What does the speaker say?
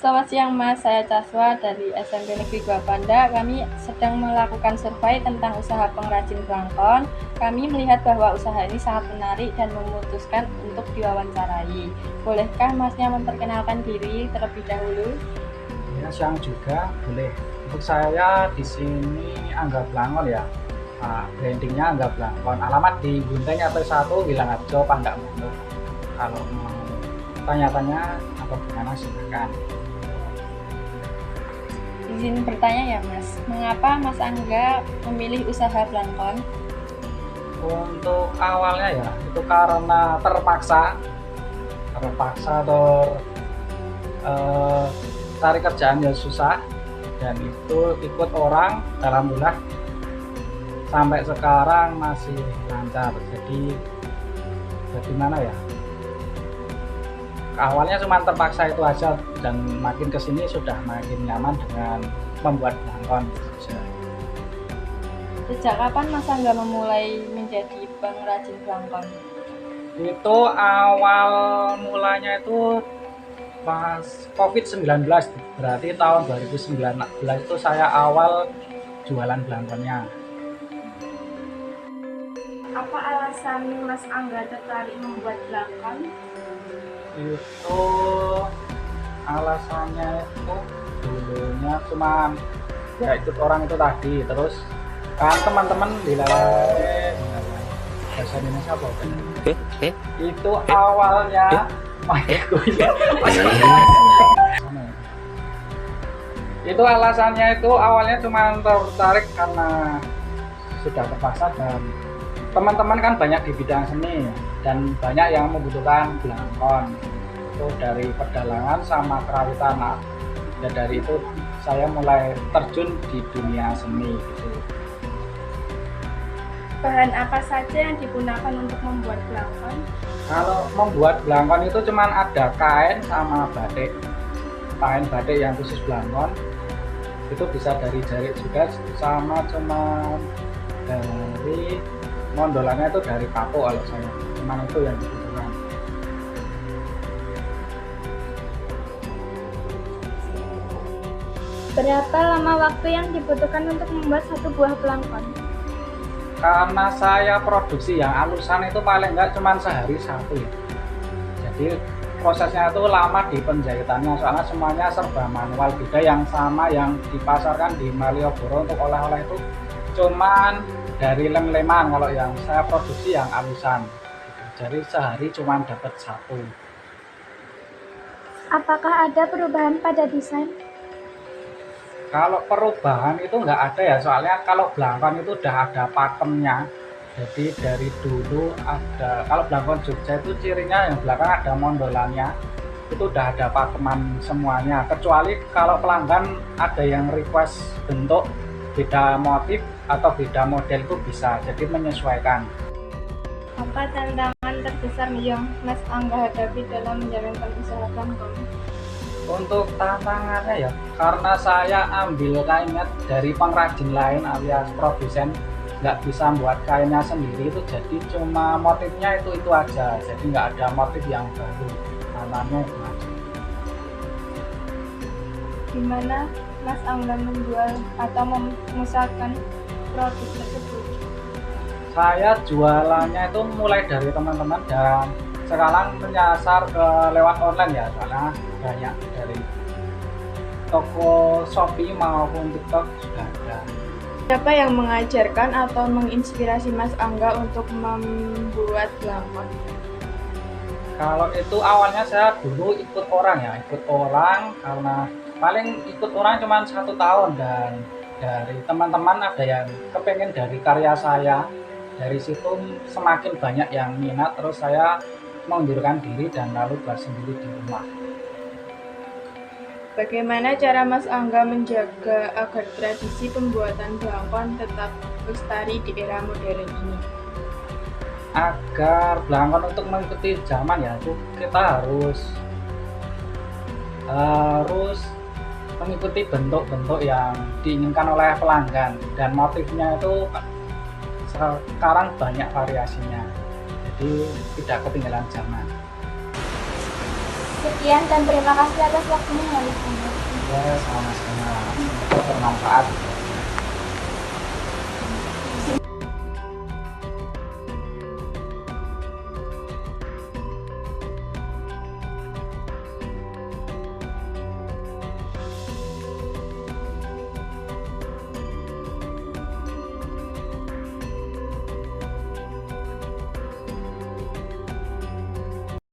Selamat siang Mas, saya Caswa dari SMP Negeri 2 Panda. Kami sedang melakukan survei tentang usaha pengrajin blangkon. Kami melihat bahwa usaha ini sangat menarik dan memutuskan untuk diwawancarai. Bolehkah Masnya memperkenalkan diri terlebih dahulu? Ya, siang juga boleh. Untuk saya di sini Angga Blangkon ya. Brandingnya Angga Blangkon. Alamat di Gunting RT1 Wilangarjo Pandak Mulu. Kalau mau tanya-tanya atau gimana silakan. Izin bertanya ya Mas, mengapa Mas Angga memilih usaha blangkon? Untuk awalnya ya itu karena terpaksa eh, cari kerjaan ya susah, dan itu ikut orang, alhamdulillah sampai sekarang masih lancar. Jadi mana ya, awalnya cuma terpaksa itu aja, dan makin kesini sudah makin nyaman dengan membuat blangkon gitu. Sejak kapan Mas Angga memulai menjadi pengrajin blangkon? Itu awal mulanya itu pas COVID-19, berarti tahun 2019 itu saya awal jualan blangkonnya. Apa alasan Mas Angga tertarik membuat blangkon? Itu alasannya itu dulunya cuma ya ikut orang itu tadi, terus kan teman-teman di bahasa Indonesia apa itu awalnya itu alasannya itu awalnya cuma tertarik karena sudah terpaksa, dan teman-teman kan banyak di bidang seni dan banyak yang membutuhkan blangkon itu dari pedalangan sama kerawitan. Dan dari itu saya mulai terjun di dunia seni gitu. Bahan apa saja yang digunakan untuk membuat blangkon? Kalau membuat blangkon itu cuma ada kain sama batik. Kain batik yang khusus blangkon itu bisa dari jarik juga, sama cuma dari mondolannya itu dari kapuk. Kalau saya cuma itu yang dibutuhkan. Berapa lama waktu yang dibutuhkan untuk membuat satu buah blangkon? Karena saya produksi yang alusan itu paling enggak cuma sehari satu ya. Jadi prosesnya itu lama di penjahitannya, soalnya semuanya serba manual. Beda yang sama yang dipasarkan di Malioboro untuk oleh-oleh itu cuman dari lem-leman. Kalau yang saya produksi yang alusan gitu. Jadi sehari cuma dapat satu. Apakah ada perubahan pada desain? Kalau perubahan itu nggak ada ya, soalnya kalau blangkon itu udah ada pakemnya. Jadi dari dulu ada, kalau blangkon Jogja itu cirinya yang belakang ada mondolannya, itu udah ada pakeman semuanya. Kecuali kalau pelanggan ada yang request bentuk beda motif atau beda model itu bisa, jadi menyesuaikan. Apa tantangan terbesar yang Mas Angga hadapi dalam menjalankan usaha blangkon? Untuk tantangannya ya, karena saya ambil kainnya dari pengrajin lain alias produsen, nggak bisa buat kainnya sendiri, itu jadi cuma motifnya itu aja, jadi nggak ada motif yang baru. Tantangannya itu aja. Gimana Mas Angga menjual atau memusatkan produk tersebut? Saya jualannya itu mulai dari teman-teman, dan sekarang menyasar ke lewat online ya, soalnya banyak dari toko Shopee maupun TikTok sudah ada. Siapa yang mengajarkan atau menginspirasi Mas Angga untuk membuat blangkon? Kalau itu awalnya saya dulu ikut orang ya, karena paling ikut orang cuma 1 tahun, dan dari teman-teman ada yang kepengen dari karya saya. Dari situ semakin banyak yang minat, terus saya mengundurkan diri dan lalu buat sendiri di rumah. Bagaimana cara Mas Angga menjaga agar tradisi pembuatan blangkon tetap lestari di era modern ini? Agar blangkon untuk mengikuti zaman ya, itu kita harus mengikuti bentuk-bentuk yang diinginkan oleh pelanggan, dan motifnya itu sekarang banyak variasinya, jadi tidak ketinggalan zaman. Sekian dan terima kasih atas waktunya ya Mas. Ya, sama-sama. Bermanfaat.